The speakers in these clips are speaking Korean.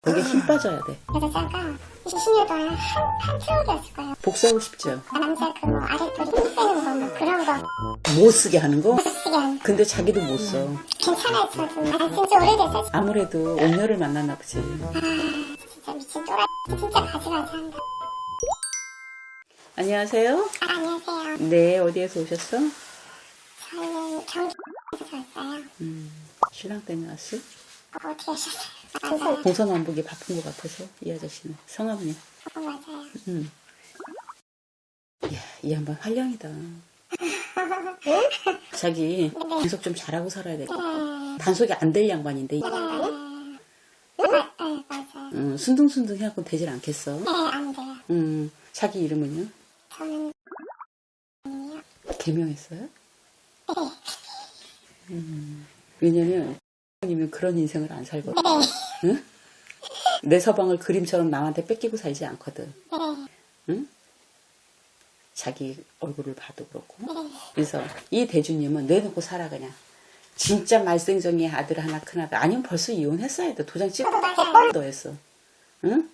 거기에 힘 빠져야 돼. 여자가 20년 동안 한 트럭이었을 거예요. 복수하고 싶죠? 남자 그 뭐 아랫도리 힘 빼는 거 뭐 그런 거 못 쓰게 하는 거? 못 쓰게 하는 거. 근데 자기도 못 써. 괜찮아요 저도. 아 진짜 오래돼서 아무래도 옥녀를 만났나 보지. 진짜 미친 또라이 진짜 가지가지 한다. 안녕하세요. 안녕하세요. 네, 어디에서 오셨어? 저희는 경기에서 왔어요. 신랑 때문에 왔어? 어떻게 하셨어요? 맞아요. 동서남북이 바쁜 것 같아서 이 아저씨는. 성함은요? 맞아요. 이야, 이 양반 활량이다. 자기 단속 좀 잘하고 살아야 돼. 단속이 안 될 양반인데 맞아요. 순둥순둥 해갖고 되질 않겠어. 네, 안 돼요. 자기 이름은요? 저는 개명했어요? 왜냐면 님은 그런 인생을 안 살거든. 응? 내 서방을 그림처럼 남한테 뺏기고 살지 않거든. 응? 자기 얼굴을 봐도 그렇고. 그래서 이 대주님은 내놓고 살아 그냥. 진짜 말썽쟁이 아들 하나 큰아들 아니면 벌써 이혼했어야 돼. 도장 찍고 더 했어. 응?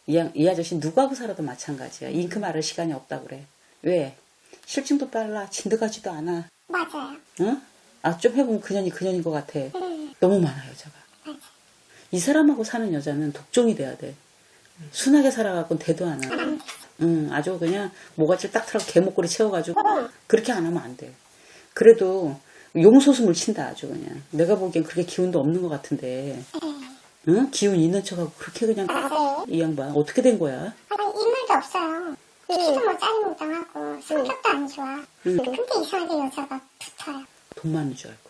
이 아저씨 누구하고 살아도 마찬가지야. 잉크 말할 시간이 없다 그래. 왜? 실증도 빨라. 진득하지도 않아. 맞아요. 응? 아, 좀 해보면 그년인 것 같아. 너무 많아 여자가. 이 사람하고 사는 여자는 독종이 돼야 돼. 순하게 살아갖고는 되도 않아. 아주 그냥 모가지를 딱 틀어 개목걸이 채워가지고 그렇게 안 하면 안 돼. 그래도 용소숨을 친다 아주 그냥. 내가 보기엔 그렇게 기운도 없는 것 같은데. 응? 기운 있는 척하고 그렇게 그냥 이 양반 어떻게 된 거야? 아니 인물도 없어요. 키도 뭐 짜리몽땅하고 성격도 안 좋아. 근데 이상하게 여자가 붙어요. 돈 많은 줄 알고.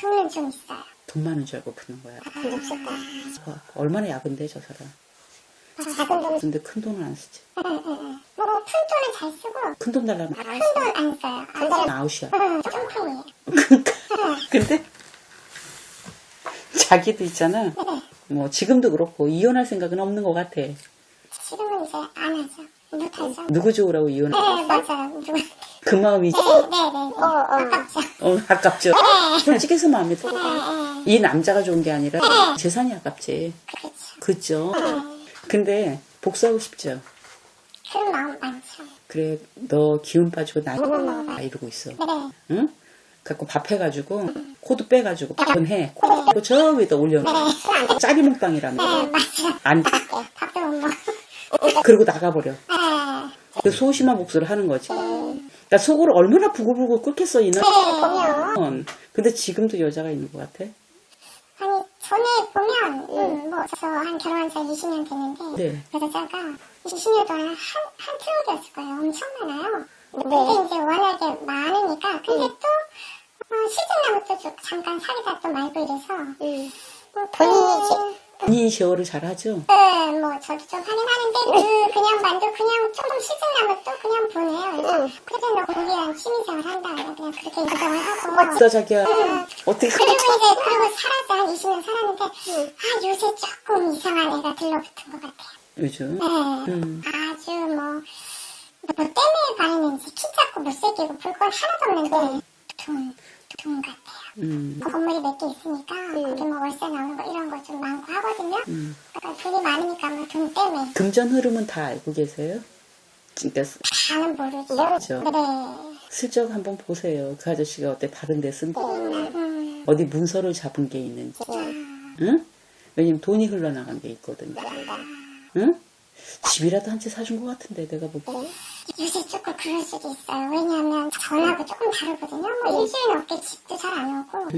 돈은 좀 있어요. 돈 많은 줄 알고 붙는 거야. 무섭다. 와, 얼마나 야근데 저 사람. 작은 돈. 근데 큰 돈은 안 쓰지. 뭐 큰 돈은 잘 쓰고 큰 돈 달라면 큰 돈 안 써요. 안 써요. 아웃이야. 쫑통이에요. 그러니까. 근데 자기도 있잖아. 뭐 지금도 그렇고 이혼할 생각은 없는 것 같아. 지금은 이제 안 하죠. 못하죠. 누구 좋으라고 이혼해? 네 맞아요. 누구? 그 마음이 네네네. 아깝죠. 아깝죠. 솔직해서 마음에 들어. 이 남자가 좋은 게 아니라 재산이 아깝지. 그렇죠. 그죠? 근데 복수하고 싶죠. 그런 마음 많죠. 그래, 너 기운 빠지고 나 이러고 있어. 네. 응? 갖고 밥 해가지고 코도 빼가지고 밥은 해. 코 저 위에다 올려놓어. 짜리몽땅이라며. 네 맞아요. 안 밥도 못 먹어. 그러고 나가버려. 네. 그 소심한 복수를 하는 거지. 그러니까 속으로 얼마나 부글부글 끓겠어 이는. 보면 근데 지금도 여자가 있는 것 같아. 아니 전에 보면 뭐 저 한 결혼한 지 20년 됐는데 네. 그 여자가 20년 동안 한 트럭이었을 거예요. 엄청 많아요. 근데 이제 워낙에 많으니까 근데 또 시즌 나면 또 잠깐 사귀다 또 말고 이래서 본인이 쉐어를 잘하죠. 네, 뭐 저도 좀 하긴 하는데 그냥 만도 그냥 조금 시즌 나면 또 그냥 보내요. 그래 너 고귀한 취미생활 한다 그냥 그렇게 인정을 하고. 진짜 자기야 어떻게 그리고 이제 그러고 살았어 한 20년 살았는데 아 요새 조금 이상한 애가 들러붙은 것 같아요. 요즘? 네, 아주 뭐 때문에 반했는지 키 작고 못생기고 볼 건 하나도 없는데 돈 같아요. 건물이 몇 개 있으니까 거기 뭐 월세 나오는 거 이런 거 좀 많고 하거든요. 그러니까 돈이 많으니까 뭐 돈 때문에 금전 흐름은 다 알고 계세요? 그러니까 다는 모르죠. 그렇죠. 네. 슬쩍 한번 보세요. 그 아저씨가 어때 다른 데 쓴 어디 문서를 잡은 게 있는지. 응? 왜냐면 돈이 흘러나간 게 있거든요. 응? 집이라도 한 채 사준 것 같은데 내가 보기. 요새 조금 그럴 수도 있어요. 왜냐하면 전하고 조금 다르거든요. 뭐 일주일 넘게 집도 잘 안 오고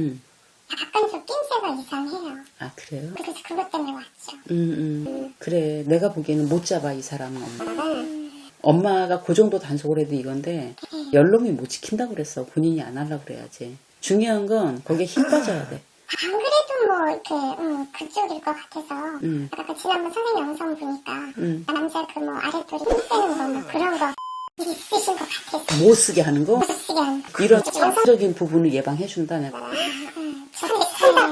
약간 좀 낌새가 이상해요. 아 그래요? 그래서 그것 때문에 왔죠. 그래 내가 보기에는 못 잡아 이 사람은. 엄마가 그 정도 단속을 해도 이건데 연놈이 못 지킨다고 그랬어. 본인이 안 하려고 그래야지. 중요한 건 거기에 힘 빠져야 돼. 안 그래도 뭐 이렇게 그쪽일 것 같아서 아까 지난번 선생님 영상 보니까 남자 그 뭐 아랫도리 힘 빼는 거 뭐 그런 거 있으신 것 같아서 못 쓰게 하는 거? 못 쓰게 하는 거. 이런 성적인 부분을 예방해준다 내가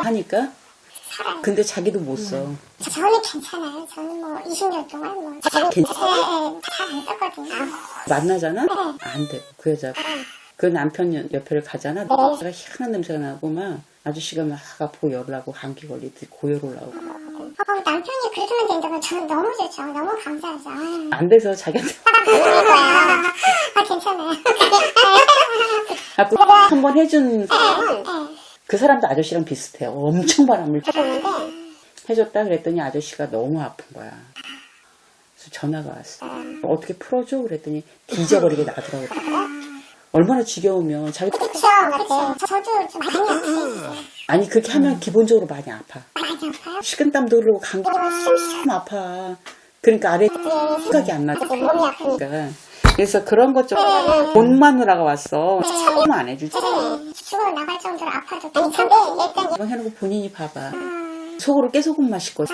하니까. 근데 자기도 못 써. 저는 괜찮아요. 저는 뭐 20년 동안 뭐 괜찮아? 잘안 썼거든요. 만나잖아? 안 돼. 그 여자가. 그 남편 옆에를 가잖아. 내가 희한한 냄새가 나고 막 아저씨가 막 아프고 열나고 감기 걸리듯이 고열 올라오고 남편이 그래주면 된다면 저는 너무 좋죠. 너무 감사하죠. 아유. 안 돼서 자기한테 괜찮아요. 자꾸 한 번 해준 그 사람도 아저씨랑 비슷해요. 엄청 바람을 해줬다 그랬더니 아저씨가 너무 아픈 거야. 그래서 전화가 왔어. 어떻게 풀어줘? 그랬더니 뒤져버리게 나더라고. 얼마나 지겨우면 자기 그쵸. 저도 좀 많이 아파요. 아니 그렇게 하면 기본적으로 많이 아파. 많이 아파요? 식은땀도 흐르고 감기 참 아파. 그러니까 아래 생각이 안 나지. 몸이 아프니까. 그러니까 그래서 그런 것 좀 본 마누라가 왔어. 처음 안 해주지. 죽어 나갈 정도로 아파도 괜찮대. 일단 이번 해놓고 본인이 봐봐. 속으로 깨소금 마시고.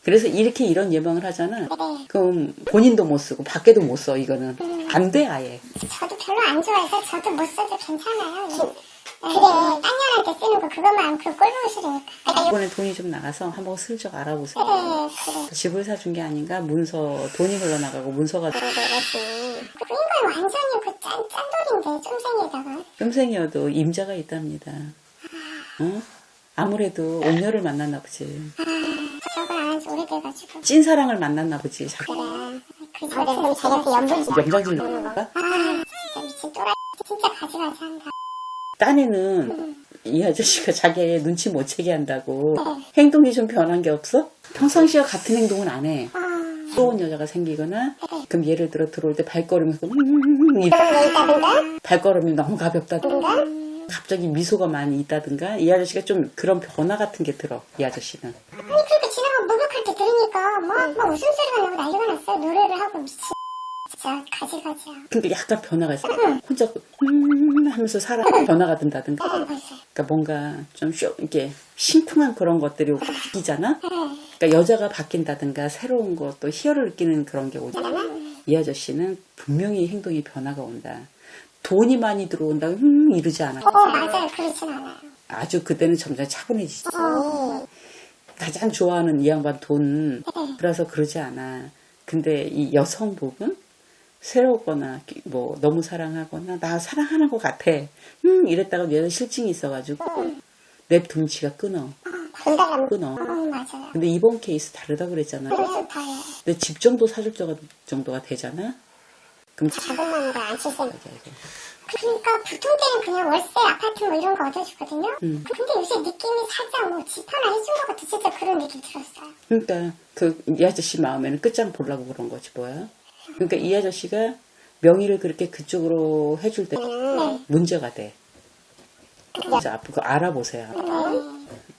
그래서 이렇게 이런 예방을 하잖아. 그럼 본인도 못 쓰고 밖에도 못 써. 이거는 안 돼 아예. 저도 별로 안 좋아해서 저도 못 써도 괜찮아요. 그래, 딴 년한테 쓰는 거 그것만 그 꼴보기 싫으니까. 이번에 돈이 좀 나가서 한번 슬쩍 알아보세요. 그래. 집을 사준 게 아닌가? 문서 돈이 흘러나가고 문서가 이건 완전히 그 짠돌인데 쫌생에다가. 쫌생이어도 임자가 있답니다. 어? 아무래도 옥녀를 만났나 보지. 저걸 안 한지 오래돼가지고. 찐사랑을 만났나 보지. 그래. 그 저래서 자기한테 연분이. 염장질 넣을까? 진짜 미친 또라이. 진짜 가지가지 한다. 딴에는 이 아저씨가 자기 눈치 못 채게 한다고 행동이 좀 변한 게 없어? 평상시와 같은 행동은 안 해. 좋은 여자가 생기거나 그럼 예를 들어 들어올 때 발걸음에서 발걸음이 너무 가볍다든가 갑자기 미소가 많이 있다든가 이 아저씨가 좀 그런 변화 같은 게 들어. 이 아저씨는. 아니 그러니까 지나가 목욕할 때 들으니까 막 웃음소리가 나고 난리가 났어요. 노래를 하고 미친. 진짜 가지가지야. 그러니까 약간 변화가 있어. 혼자 하면서 사람 변화가 든다든가. 그러니까 뭔가 좀 이렇게 심쿵한 그런 것들이 바뀌잖아. 그러니까 여자가 바뀐다든가 새로운 것도 희열을 느끼는 그런 게 오잖아. 이 아저씨는 분명히 행동이 변화가 온다. 돈이 많이 들어온다고 이러지 않아. 맞아요. 그렇진 않아요. 아주 그때는 점점 차분해지지. 가장 좋아하는 이 양반 돈 그래서 그러지 않아. 근데 이 여성 부분 새롭거나 뭐 너무 사랑하거나 나 사랑하는 것 같아. 이랬다가 얘는 실증이 있어가지고 내 둥치가 끊어. 끊어. 맞아요. 근데 이번 케이스 다르다 그랬잖아. 좋다요. 근데 집 정도 사줄 정도가 되잖아. 그럼 자금만으로 안 칠세. 그러니까 보통 때는 그냥 월세 아파트 뭐 이런 거 얻어주거든요. 근데 요새 느낌이 살짝 뭐 집 하나 해준 것 같아. 진짜 그런 느낌 들었어요. 그러니까 이 아저씨 마음에는 끝장 보려고 그런 거지 뭐야. 그러니까 이 아저씨가 명의를 그렇게 그쪽으로 해줄 때 문제가 돼. 이제 앞으로 알아보세요.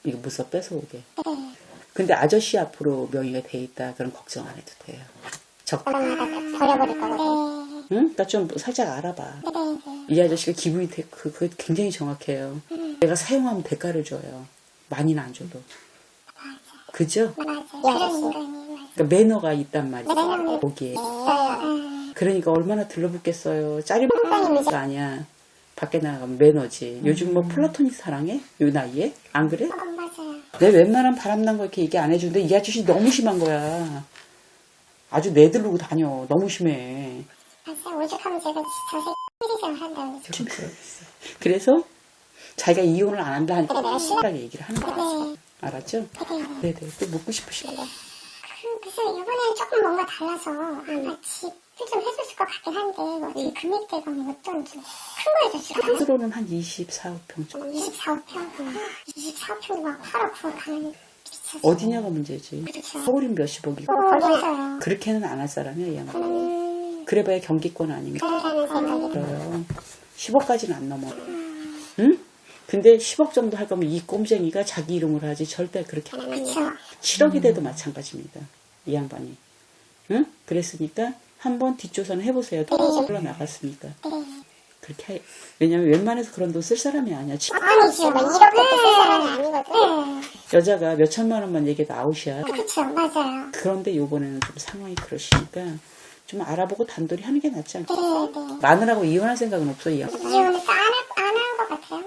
이거 문서 뺏어오게. 근데 아저씨 앞으로 명의가 돼 있다. 그럼 걱정 안 해도 돼요. 버려버릴 거고. 응? 그러니까 좀 살짝 알아봐. 이 아저씨가 기분이 그거 굉장히 정확해요. 내가 사용하면 대가를 줘요. 많이는 안 줘도. 그죠? 맞아요. 그런 인간이. 그러니까 매너가 있단 말이야. 거기에. 그러니까 얼마나 들러붙겠어요. 짜릿한 아니야. 밖에 나가면 매너지. 요즘 뭐 플라토닉 사랑해? 요 나이에? 안 그래? 맞아요. 내 웬만한 바람난 거 이렇게 얘기 안 해주는데 이 아저씨 너무 심한 거야. 아주 내들르고 다녀. 너무 심해. 맞아요. 오죽하면 제가 저 새끼 한다고. 그래서 자기가 이혼을 안 한다 하니까 신나게 얘기를 하는 거야. 알았죠? 네네. 또 묻고 싶으신 거. 그래서 이번에는 조금 뭔가 달라서 아마 집을 좀 해줬을 것 같긴 한데 뭐 금액대가 뭐 어떤지 큰 거 해줬을 스스로는 한 24평 정도. 24평? 24평도 막 8억 9억 가는 어디냐가 문제지. 그렇죠. 서울인 몇십억이고. 거기서요. 그렇게는 안 할 사람이야 이 양반. 그래봐야 경기권 아닙니까? 그러라는 생각이 그래요. 10억까지는 안 넘어. 응? 근데 10억 정도 할 거면 이 꼼쟁이가 자기 이름으로 하지 절대 그렇게 안 해. 그쵸. 7억이 돼도 마찬가지입니다. 이 양반이. 응? 그랬으니까 한번 뒷조사는 해보세요. 흘러나갔으니까. 그렇게 왜냐면 웬만해서 그런 돈 쓸 사람이 아니야. 아니죠. 막 1억 그렇게 쓸 사람이 아니거든. 여자가 몇 천만 원만 얘기해도 아웃이야. 그쵸. 맞아요. 그런데 요번에는 좀 상황이 그러시니까 좀 알아보고 단돌이 하는 게 낫지 않겠어? 네. 마누라하고 이혼할 생각은 없어, 이 양반. 이혼을 안할 것 같아요.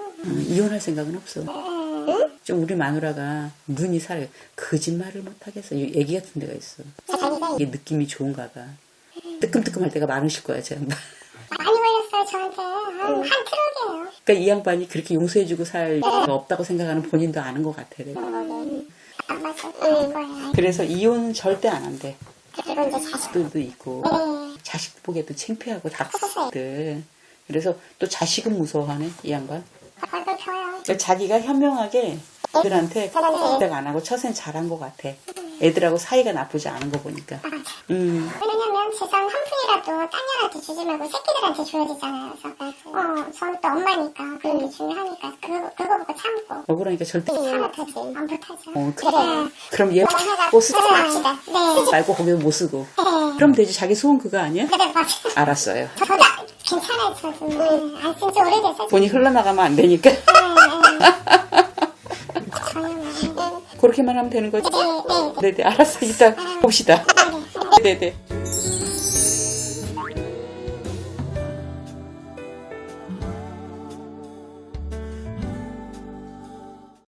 이혼할 생각은 없어. 좀 우리 마누라가 눈이 살아요. 거짓말을 못하겠어. 얘기 같은 데가 있어. 이게 느낌이 좋은가 봐. 뜨끔뜨끔할 때가 많으실 거야, 제 양반. 많이 걸렸어요, 저한테. 한 트럭이에요. 그러니까 이 양반이 그렇게 용서해주고 살 리가 없다고 생각하는 본인도 아는 것 같아. 내가. 맞아요. 알아서 할 거예요. 그래서 이혼은 절대 안 한대. 그리고 이제 자식. 자식들도 있고 네. 자식 보기에도 창피하고 닭들. 그래서 또 자식은 무서워하네 이 양반. 얼굴 펴요. 그러니까 자기가 현명하게 애들한테 부탁 안 하고 처세는 잘한 것 같아. 애들하고 사이가 나쁘지 않은 거 보니까. 맞아. 음. 왜냐면 재산 한 푼이라도 딴 년한테 주지 말고 새끼들한테 줘야 되잖아요. 그래서 저는 또 엄마니까 그런 게 중요하니까 그거 보고 참고. 억울하니까 절대 차 못하지. 안 못하죠. 그래. 그럼 얘 뭐 쓰지 네. 말고 거기서 못 쓰고. 그럼 되지. 자기 소원 그거 아니야? 네, 맞아요. 알았어요. 저도 괜찮아요. 저도 안 쓴 지 오래돼서. 돈이 흘러나가면 안 되니까. 그렇게만 하면 되는 거지? 네. 네네, 알았어. 이따 봅시다. 네네.